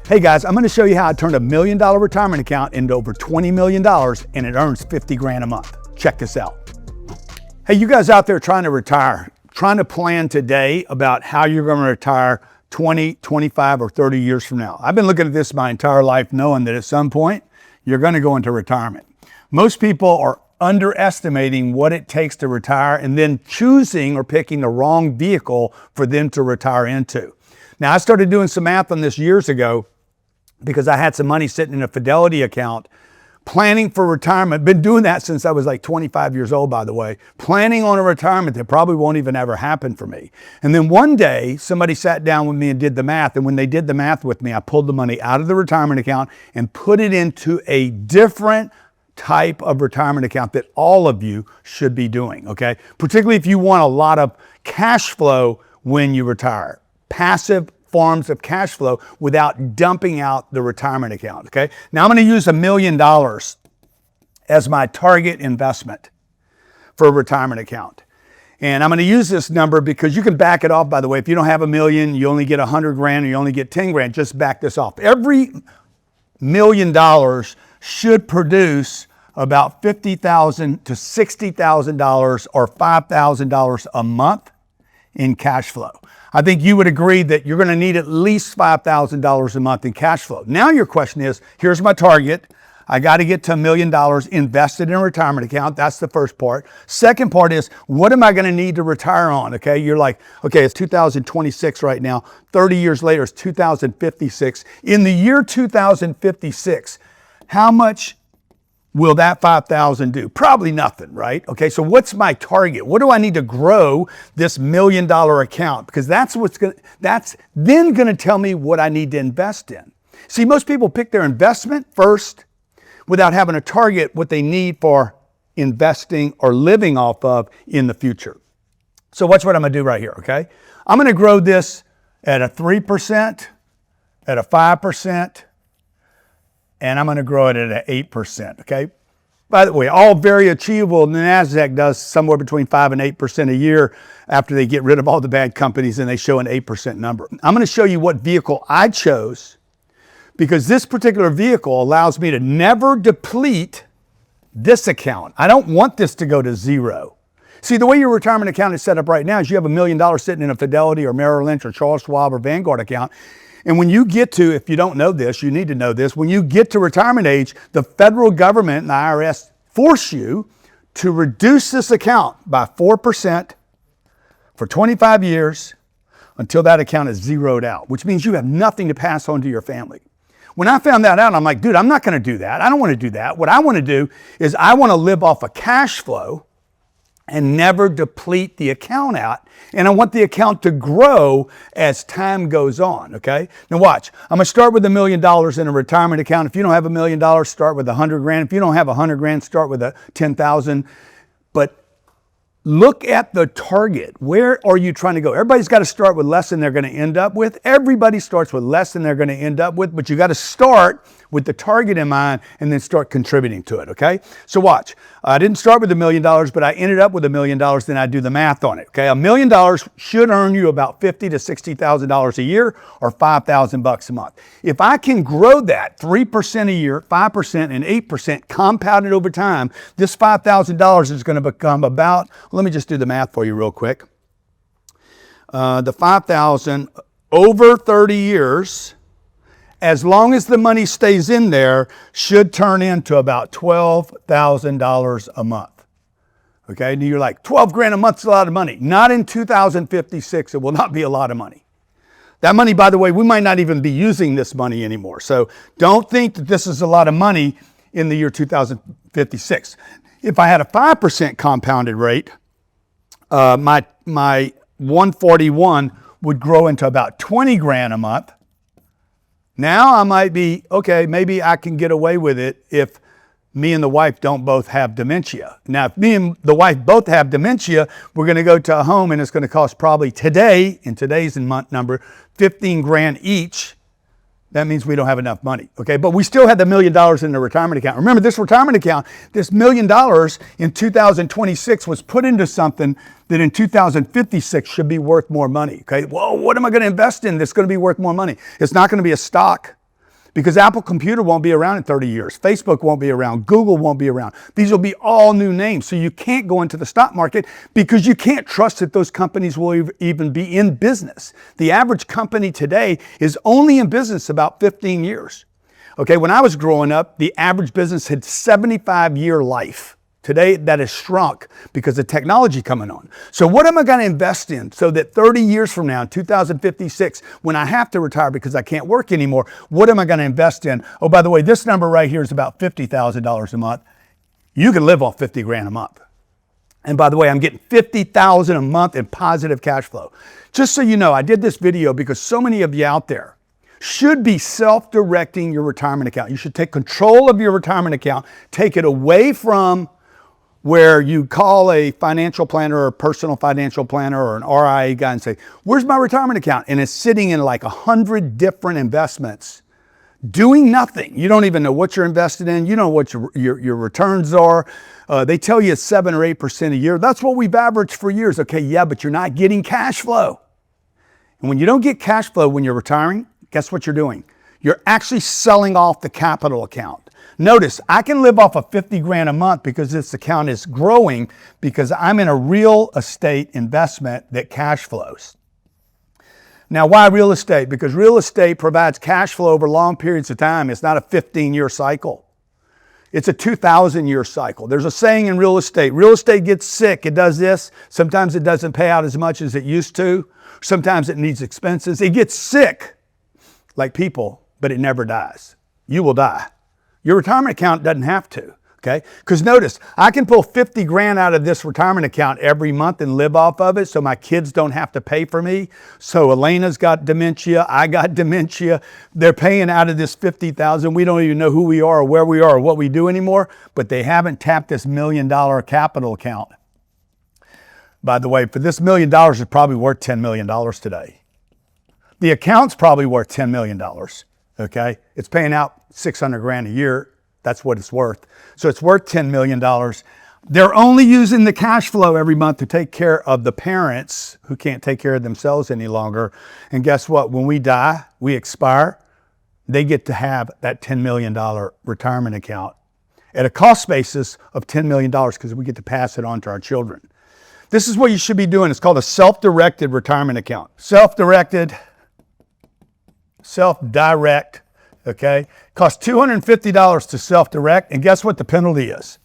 Hey guys, I'm gonna show you how I turned $1 million retirement account into over $20 million and it earns 50 grand a month. Check this out. Hey, you guys out there trying to retire, trying to plan today about how you're gonna retire 20, 25, or 30 years from now. I've been looking at this my entire life knowing that at some point, you're gonna go into retirement. Most people are underestimating what it takes to retire and then choosing or picking the wrong vehicle for them to retire into. Now, I started doing some math on this years ago because I had some money sitting in a Fidelity account, planning for retirement. Been doing that since I was like 25 years old, by the way, planning on a retirement that probably won't even ever happen for me. And then one day, somebody sat down with me and did the math. And when they did the math with me, I pulled the money out of the retirement account and put it into a different type of retirement account that all of you should be doing, okay? Particularly if you want a lot of cash flow when you retire. Passive forms of cash flow without dumping out the retirement account, okay? Now I'm gonna use $1 million as my target investment for a retirement account. And I'm gonna use this number because you can back it off, by the way. If you don't have $1 million, you only get 100 grand or you only get 10 grand, just back this off. Every $1 million should produce about $50,000 to $60,000 or $5,000 a month in cash flow. I think you would agree that you're going to need at least $5,000 a month in cash flow. Now your question is, here's my target. I got to get to $1 million invested in a retirement account. That's the first part. Second part is, what am I going to need to retire on? Okay, you're like, okay, it's 2026 right now. 30 years later, it's 2056. In the year 2056, how much will that 5,000 do? Probably nothing, right? Okay, so what's my target? What do I need to grow this $1 million account? Because that's then gonna tell me what I need to invest in. See, most people pick their investment first without having a target what they need for investing or living off of in the future. So watch what I'm gonna do right here, okay? I'm gonna grow this at a 3%, at a 5%, and I'm going to grow it at an 8%, okay? By the way, all very achievable. The NASDAQ does somewhere between 5 and 8% a year after they get rid of all the bad companies and they show an 8% number. I'm going to show you what vehicle I chose because this particular vehicle allows me to never deplete this account. I don't want this to go to zero. See, the way your retirement account is set up right now is you have $1 million sitting in a Fidelity or Merrill Lynch or Charles Schwab or Vanguard account. And when you get to, if you don't know this, you need to know this, when you get to retirement age, the federal government and the IRS force you to reduce this account by 4% for 25 years until that account is zeroed out, which means you have nothing to pass on to your family. When I found that out, I'm like, dude, I'm not gonna do that. I don't wanna do that. What I wanna do is I wanna live off of cash flow and never deplete the account out. And I want the account to grow as time goes on, okay? Now watch, I'm gonna start with $1 million in a retirement account. If you don't have $1 million, start with 100 grand. If you don't have 100 grand, start with 10,000. But look at the target. Where are you trying to go? Everybody's got to start with less than they're going to end up with. Everybody starts with less than they're going to end up with, but you got to start with the target in mind and then start contributing to it, okay? So watch. I didn't start with $1 million, but I ended up with $1 million, then I do the math on it, okay? $1 million should earn you about $50,000 to $60,000 a year or $5,000 a month. If I can grow that 3% a year, 5% and 8% compounded over time, this $5,000 is going to become about, let me just do the math for you real quick. The 5,000 over 30 years, as long as the money stays in there, should turn into about $12,000 a month. Okay, and you're like, 12 grand a month is a lot of money. Not in 2056, it will not be a lot of money. That money, by the way, we might not even be using this money anymore. So don't think that this is a lot of money in the year 2056. If I had a 5% compounded rate, my 141 would grow into about 20 grand a month. Now I might be, okay, maybe I can get away with it if me and the wife don't both have dementia. Now, if me and the wife both have dementia, we're going to go to a home and it's going to cost probably today, in today's month number, 15 grand each. That means we don't have enough money, okay? But we still had the $1 million in the retirement account. Remember, this retirement account, this $1 million in 2026 was put into something that in 2056 should be worth more money, okay? Well, what am I going to invest in that's going to be worth more money? It's not going to be a stock. because Apple Computer won't be around in 30 years. Facebook won't be around. Google won't be around. These will be all new names. So you can't go into the stock market because you can't trust that those companies will even be in business. The average company today is only in business about 15 years. Okay, when I was growing up, the average business had 75-year life. Today, that has shrunk because of technology coming on. So what am I going to invest in so that 30 years from now, in 2056, when I have to retire because I can't work anymore, what am I going to invest in? Oh, by the way, this number right here is about $50,000 a month. You can live off 50 grand a month. And by the way, I'm getting $50,000 a month in positive cash flow. Just so you know, I did this video because so many of you out there should be self-directing your retirement account. You should take control of your retirement account, take it away from where you call a financial planner or a personal financial planner or an RIA guy and say, where's my retirement account? And it's sitting in like 100 different investments, doing nothing. You don't even know what you're invested in. You know what your returns are. They tell you it's 7 or 8% a year. That's what we've averaged for years. Okay, yeah, but you're not getting cash flow. And when you don't get cash flow when you're retiring, guess what you're doing? You're actually selling off the capital account. Notice, I can live off of 50 grand a month because this account is growing because I'm in a real estate investment that cash flows. Now, why real estate? Because real estate provides cash flow over long periods of time. It's not a 15-year cycle. It's a 2,000-year cycle. There's a saying in real estate gets sick. It does this. Sometimes it doesn't pay out as much as it used to. Sometimes it needs expenses. It gets sick like people, but it never dies. You will die. Your retirement account doesn't have to, okay? Because notice, I can pull 50 grand out of this retirement account every month and live off of it so my kids don't have to pay for me. So Elena's got dementia, I got dementia. They're paying out of this 50,000. We don't even know who we are or where we are or what we do anymore, but they haven't tapped this $1 million capital account. By the way, for this $1 million, it's probably worth $10 million today. The account's probably worth $10 million. Okay, it's paying out 600 grand a year. That's what it's worth. So it's worth $10 million. They're only using the cash flow every month to take care of the parents who can't take care of themselves any longer. And guess what? When we die, we expire, they get to have that $10 million retirement account at a cost basis of $10 million because we get to pass it on to our children. This is what you should be doing. It's called a self-directed retirement account. Self-direct, okay? Costs $250 to self-direct, and guess what the penalty is?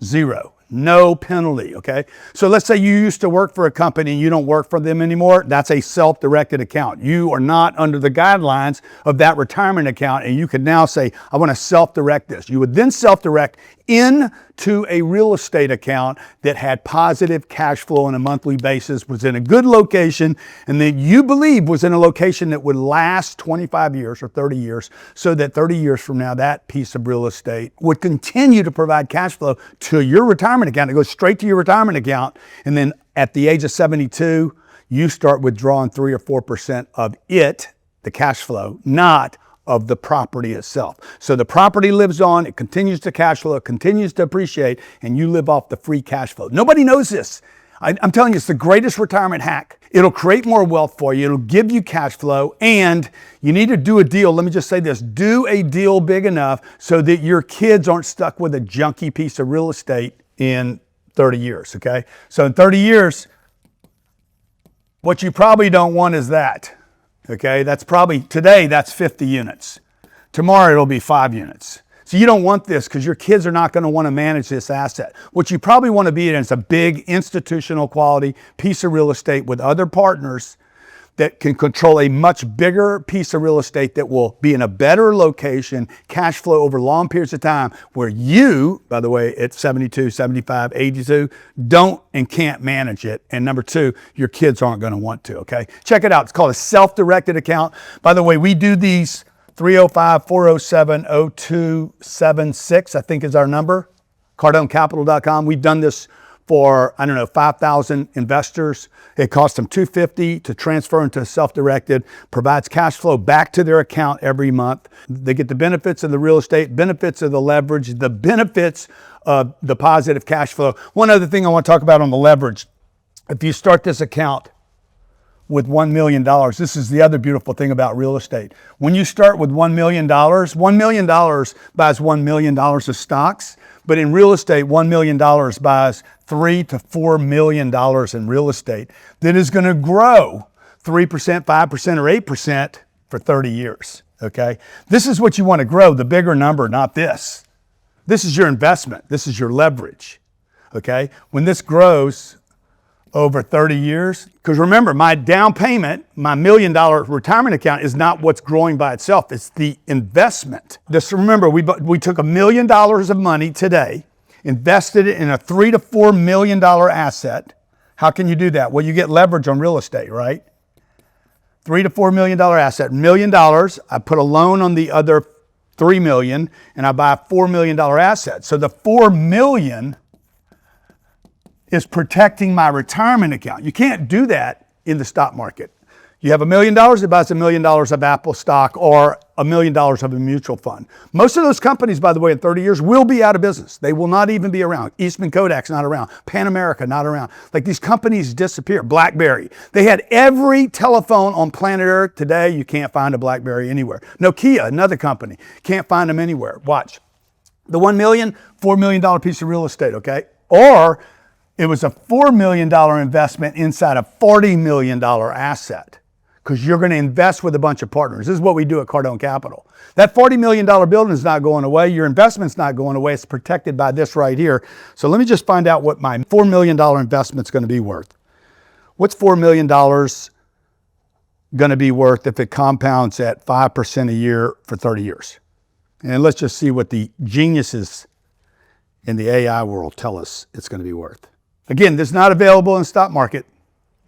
0. No penalty, okay? So let's say you used to work for a company and you don't work for them anymore. That's a self-directed account. You are not under the guidelines of that retirement account, and you can now say, I want to self-direct this. You would then self-direct into a real estate account that had positive cash flow on a monthly basis, was in a good location, and that you believe was in a location that would last 25 years or 30 years, so that 30 years from now, that piece of real estate would continue to provide cash flow to your retirement account. It goes straight to your retirement account, and then at the age of 72, you start withdrawing 3 or 4% of it, the cash flow, not of the property itself. So the property lives on, it continues to cash flow, it continues to appreciate, and you live off the free cash flow. Nobody knows this. I'm telling you, it's the greatest retirement hack. It'll create more wealth for you, it'll give you cash flow, and you need to do a deal. Let me just say this, do a deal big enough so that your kids aren't stuck with a junky piece of real estate in 30 years, okay? So in 30 years, what you probably don't want is that. Okay, that's probably, today that's 50 units. Tomorrow it'll be 5 units. So you don't want this because your kids are not going to want to manage this asset. What you probably want to be in is a big institutional quality piece of real estate with other partners that can control a much bigger piece of real estate that will be in a better location, cash flow over long periods of time, where you, by the way, at 72, 75, 82, don't and can't manage it. And number 2, your kids aren't going to want to, okay? Check it out. It's called a self-directed account. By the way, we do these 305-407-0276, I think is our number, CardoneCapital.com. We've done this for, 5,000 investors. It costs them $250 to transfer into self-directed, provides cash flow back to their account every month. They get the benefits of the real estate, benefits of the leverage, the benefits of the positive cash flow. One other thing I want to talk about on the leverage. If you start this account with $1 million. This is the other beautiful thing about real estate. When you start with $1 million, $1 million buys $1 million of stocks, but in real estate, $1 million buys $3 to $4 million in real estate that is going to grow 3%, 5%, or 8% for 30 years, okay? This is what you want to grow, the bigger number, not this. This is your investment. This is your leverage, okay? When this grows over 30 years, because remember, my down payment, my $1 million retirement account is not what's growing by itself. It's the investment. Just remember, we took $1 million of money today, invested it in a $3 to $4 million asset. How can you do that? Well, you get leverage on real estate, right? $3 to $4 million asset, $1 million. I put a loan on the other $3 million, and I buy a $4 million asset. So the $4 million is protecting my retirement account. You can't do that in the stock market. You have $1 million, it buys $1 million of Apple stock or $1 million of a mutual fund. Most of those companies, by the way, in 30 years will be out of business. They will not even be around. Eastman Kodak's not around. Pan America, not around. Like these companies disappear. BlackBerry. They had every telephone on planet Earth. Today, you can't find a BlackBerry anywhere. Nokia, another company. Can't find them anywhere. Watch. The $1 million, $4 million piece of real estate, okay? Or it was a $4 million investment inside a $40 million asset because you're going to invest with a bunch of partners. This is what we do at Cardone Capital. That $40 million building is not going away. Your investment's not going away. It's protected by this right here. So let me just find out what my $4 million investment's going to be worth. What's $4 million going to be worth if it compounds at 5% a year for 30 years? And let's just see what the geniuses in the AI world tell us it's going to be worth. Again, this is not available in the stock market,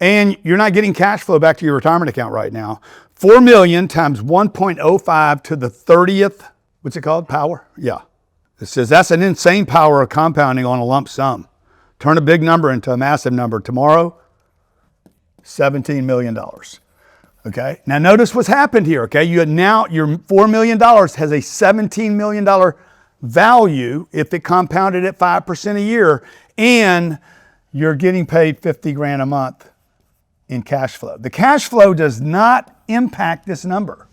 and you're not getting cash flow back to your retirement account right now. 4 million times 1.05 to the 30th, what's it called, power? Yeah. It says that's an insane power of compounding on a lump sum. Turn a big number into a massive number. Tomorrow, $17 million. Okay, now notice what's happened here, okay? Now your $4 million has a $17 million value if it compounded at 5% a year, and you're getting paid 50 grand a month in cash flow. The cash flow does not impact this number.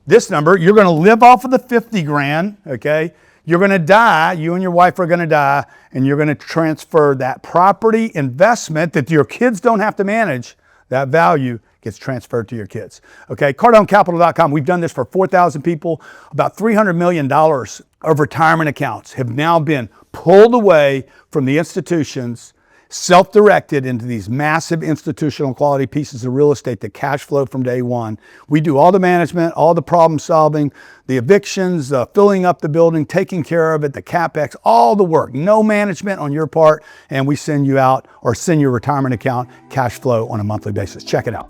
This number, you're going to live off of the 50 grand, okay? You're going to die, you and your wife are going to die, and you're going to transfer that property investment that your kids don't have to manage. That value gets transferred to your kids. Okay, CardoneCapital.com. We've done this for 4,000 people. About $300 million of retirement accounts have now been pulled away from the institutions, self-directed into these massive institutional quality pieces of real estate that cash flow from day one. We do all the management, all the problem solving, the evictions, filling up the building, taking care of it, the CapEx, all the work. No management on your part, and we send you out or send your retirement account cash flow on a monthly basis. Check it out.